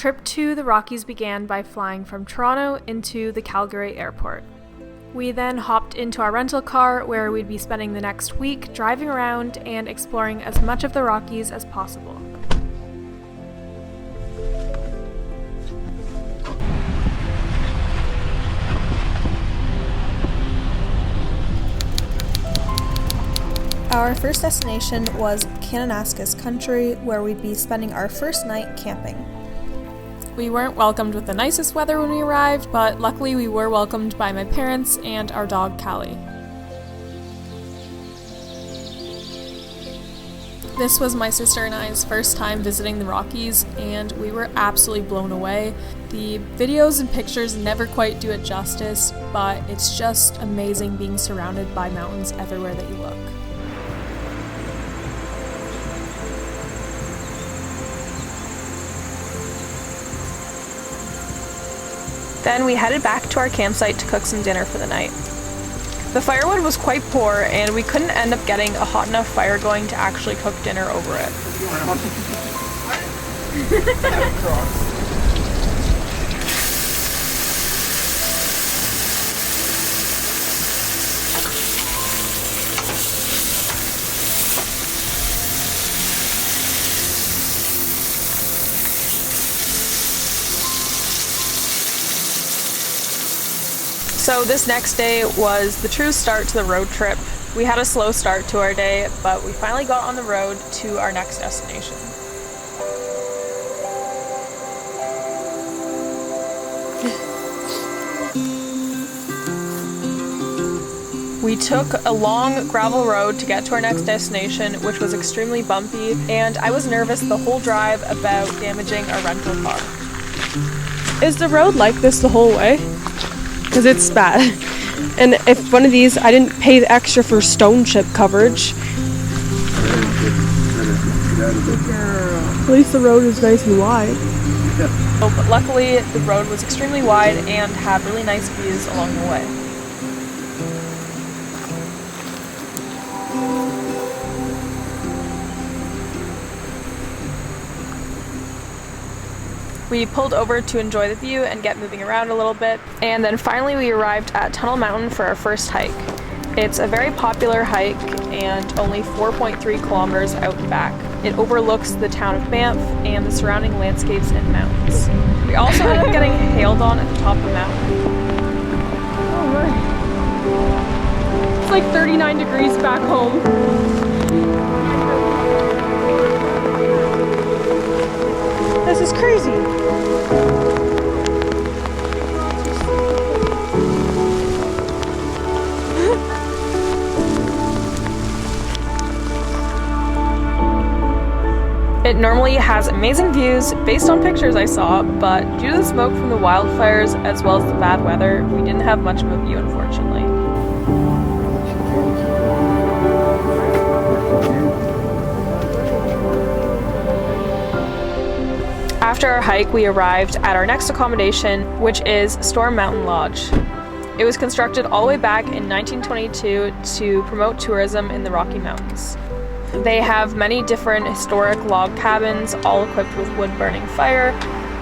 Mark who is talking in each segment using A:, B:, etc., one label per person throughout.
A: trip to the Rockies began by flying from Toronto into the Calgary airport. We then hopped into our rental car where we'd be spending the next week driving around and exploring as much of the Rockies as possible. Our first destination was Kananaskis Country, where we'd be spending our first night camping. We weren't welcomed with the nicest weather when we arrived, but luckily we were welcomed by my parents and our dog Callie. This was my sister and I's first time visiting the Rockies, and we were absolutely blown away. The videos and pictures never quite do it justice, but it's just amazing being surrounded by mountains everywhere that you look. Then we headed back to our campsite to cook some dinner for the night. The firewood was quite poor, and we couldn't end up getting a hot enough fire going to actually cook dinner over it. So this next day was the true start to the road trip. We had a slow start to our day, but we finally got on the road to our next destination. We took a long gravel road to get to our next destination, which was extremely bumpy, and I was nervous the whole drive about damaging our rental car.
B: Is the road like this the whole way? Because it's bad. And if one of these, I didn't pay the extra for stone chip coverage. At least the road is nice and wide.
A: But luckily, the road was extremely wide and had really nice views along the way. We pulled over to enjoy the view and get moving around a little bit, and then finally we arrived at Tunnel Mountain for our first hike. It's a very popular hike and only 4.3 kilometers out and back. It overlooks the town of Banff and the surrounding landscapes and mountains. We also ended up getting hailed on at the top of the mountain.
B: Oh my. It's like 39 degrees back home. This is crazy.
A: It normally has amazing views based on pictures I saw, but due to the smoke from the wildfires as well as the bad weather, we didn't have much of a view, unfortunately. After our hike, we arrived at our next accommodation, which is Storm Mountain Lodge. It was constructed all the way back in 1922 to promote tourism in the Rocky Mountains. They have many different historic log cabins, all equipped with wood-burning fire.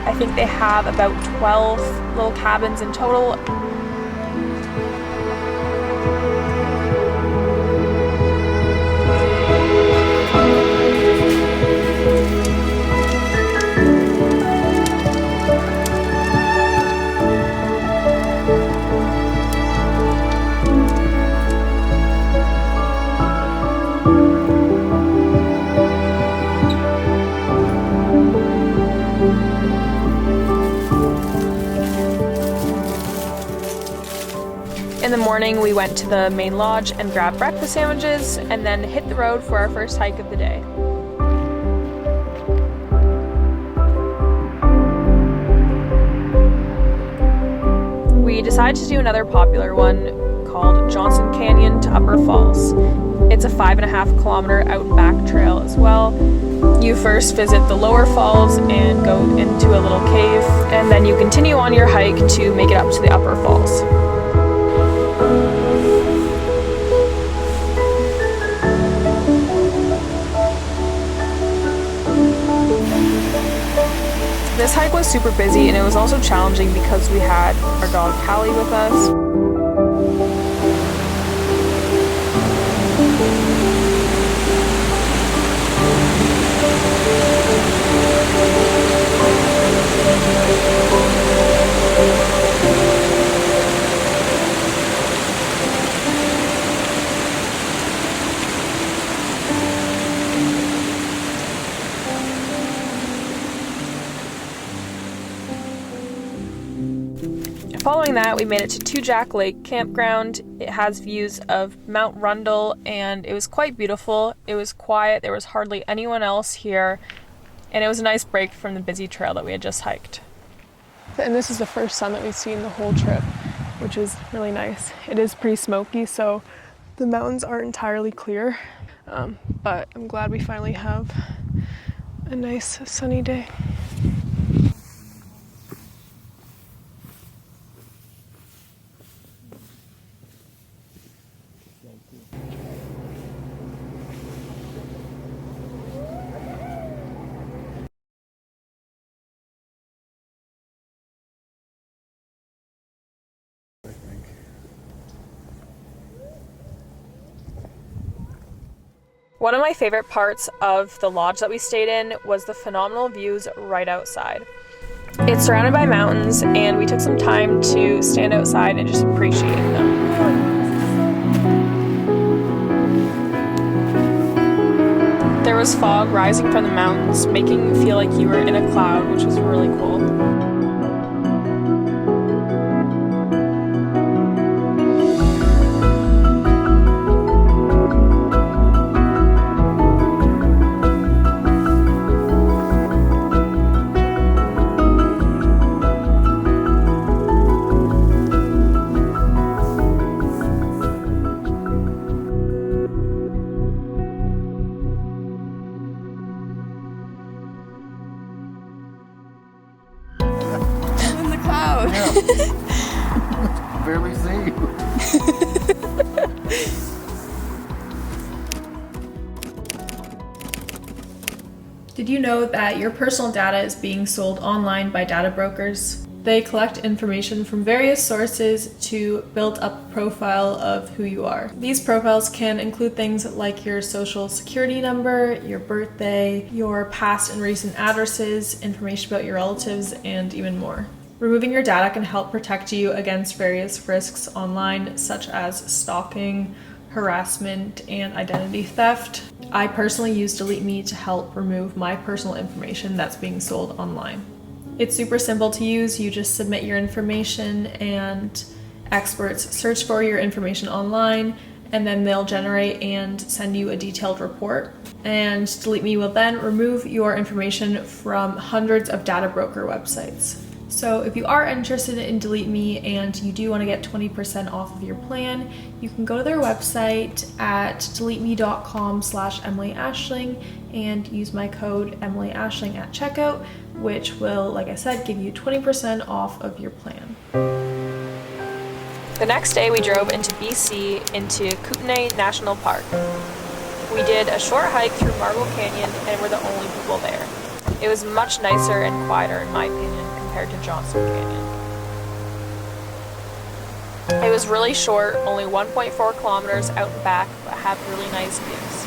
A: I think they have about 12 little cabins in total. In the morning, we went to the main lodge and grabbed breakfast sandwiches, and then hit the road for our first hike of the day. We decided to do another popular one called Johnson Canyon to Upper Falls. It's a 5.5 kilometer out and back trail as well. You first visit the lower falls and go into a little cave, and then you continue on your hike to make it up to the upper falls. This hike was super busy and it was also challenging because we had our dog Callie with us. Following that, we made it to Two Jack Lake Campground. It has views of Mount Rundle and it was quite beautiful. It was quiet, there was hardly anyone else here, and it was a nice break from the busy trail that we had just hiked.
B: And this is the first sun that we've seen the whole trip, which is really nice. It is pretty smoky, so the mountains aren't entirely clear, but I'm glad we finally have a nice sunny day.
A: One of my favorite parts of the lodge that we stayed in was the phenomenal views right outside. It's surrounded by mountains and we took some time to stand outside and just appreciate them. There was fog rising from the mountains, making you feel like you were in a cloud, which was really cool.
C: Barely see you.
A: Did you know that your personal data is being sold online by data brokers? They collect information from various sources to build up a profile of who you are. These profiles can include things like your social security number, your birthday, your past and recent addresses, information about your relatives, and even more. Removing your data can help protect you against various risks online, such as stalking, harassment, and identity theft. I personally use DeleteMe to help remove my personal information that's being sold online. It's super simple to use. You just submit your information and experts search for your information online, and then they'll generate and send you a detailed report. And DeleteMe will then remove your information from hundreds of data broker websites. So if you are interested in DeleteMe and you do want to get 20% off of your plan, you can go to their website at deleteme.com/EmilyAshling and use my code EmilyAshling at checkout, which will, like I said, give you 20% off of your plan. The next day we drove into BC into Kootenay National Park. We did a short hike through Marble Canyon and we're the only people there. It was much nicer and quieter in my opinion compared to Johnson Canyon. It was really short, only 1.4 kilometers out and back, but had really nice views.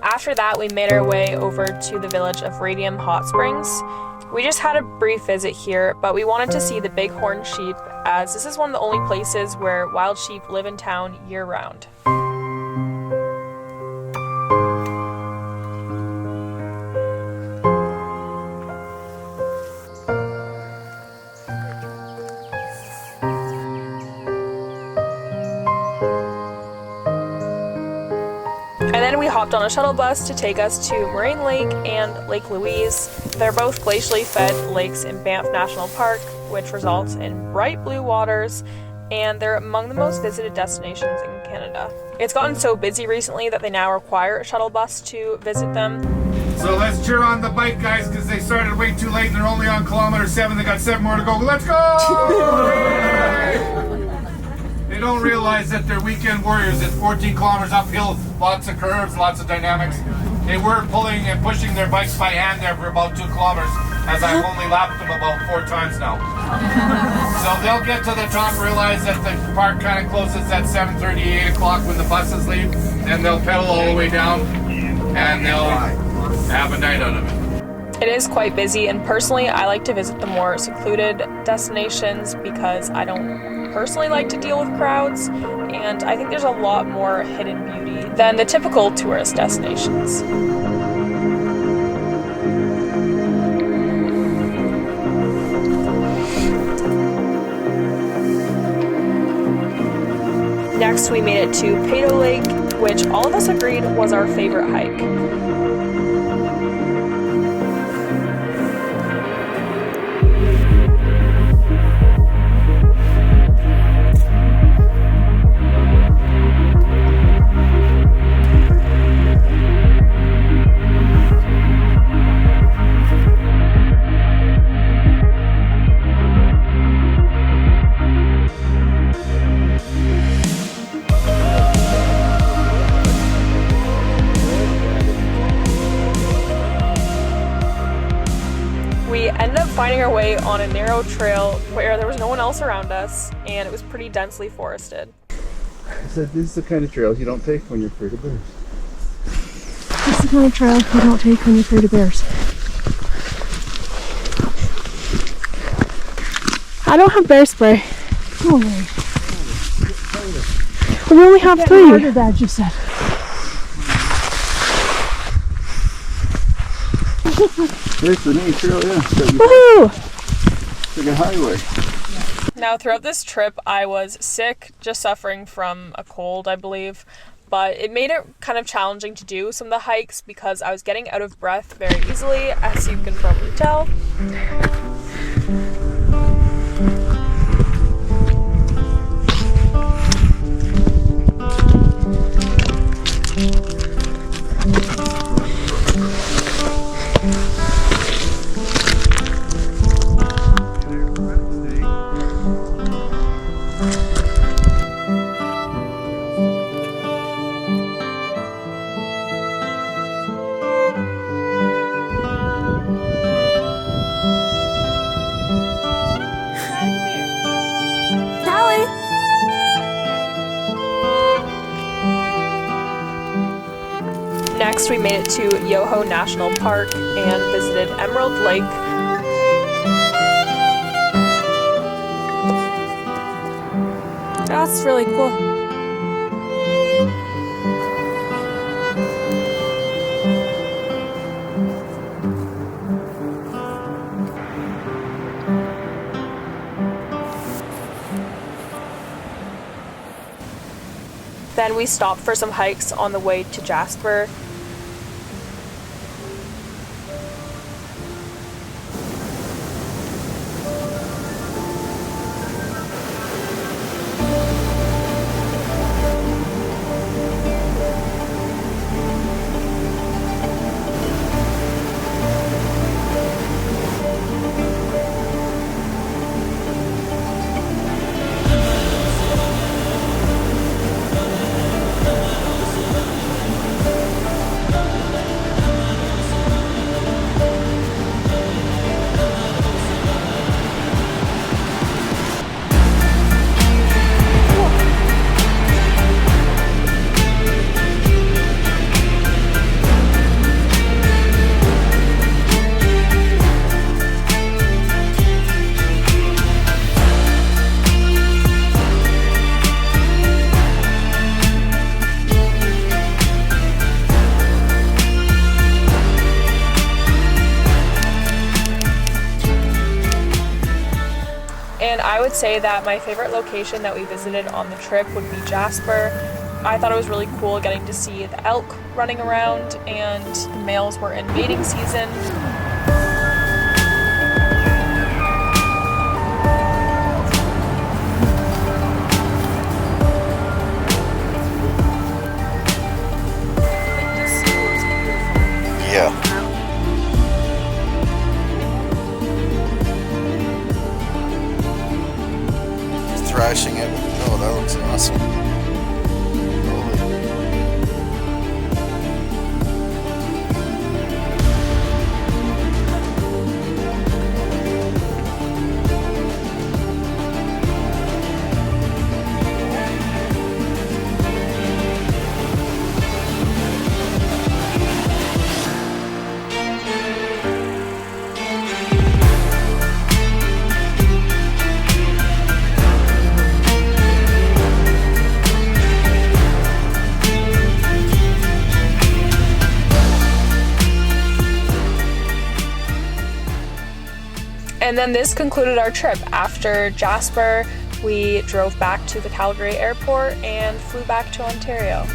A: After that, we made our way over to the village of Radium Hot Springs. We just had a brief visit here, but we wanted to see the bighorn sheep, as this is one of the only places where wild sheep live in town year-round. then we hopped on a shuttle bus to take us to Moraine Lake and Lake Louise. They're both glacially fed lakes in Banff National Park, which results in bright blue waters, and they're among the most visited destinations in Canada. It's gotten so busy recently that they now require a shuttle bus to visit them.
C: So let's cheer on the bike guys because they started way too late and they're only on kilometer 7. They got 7 more to go. Let's go! They don't realize that they're weekend warriors. It's 14 kilometers uphill, lots of curves, lots of dynamics. They were pulling and pushing their bikes by hand there for about 2 kilometers, as I've only lapped them about 4 times now. So they'll get to the top, realize that the park kind of closes at 7:30, 8 o'clock when the buses leave, and they'll pedal all the way down, and they'll have a night out of it.
A: It is quite busy, and personally I like to visit the more secluded destinations because I don't personally like to deal with crowds, and I think there's a lot more hidden beauty than the typical tourist destinations. Next we made it to Peyto Lake, which all of us agreed was our favorite hike. We ended up finding our way on a narrow trail where there was no one else around us, and it was pretty densely forested.
D: I said this is the kind of trails you don't take when you're afraid of bears.
B: This is the kind of trail you don't take when you're afraid of bears. I don't have bear spray. No way. We only have 3. Harder, Dad just said.
D: There's the main trail, yeah.
B: Woohoo!
D: It's like a highway.
A: Now, throughout this trip, I was sick, just suffering from a cold, I believe, but it made it kind of challenging to do some of the hikes because I was getting out of breath very easily, as you can probably tell. Next, we made it to Yoho National Park and visited Emerald Lake. That's really cool. Then we stopped for some hikes on the way to Jasper. And I would say that my favorite location that we visited on the trip would be Jasper. I thought it was really cool getting to see the elk running around, and the males were in mating season.
E: Yeah. Thrashing it. Oh, that looks awesome. Holy.
A: And then this concluded our trip. After Jasper, we drove back to the Calgary airport and flew back to Ontario.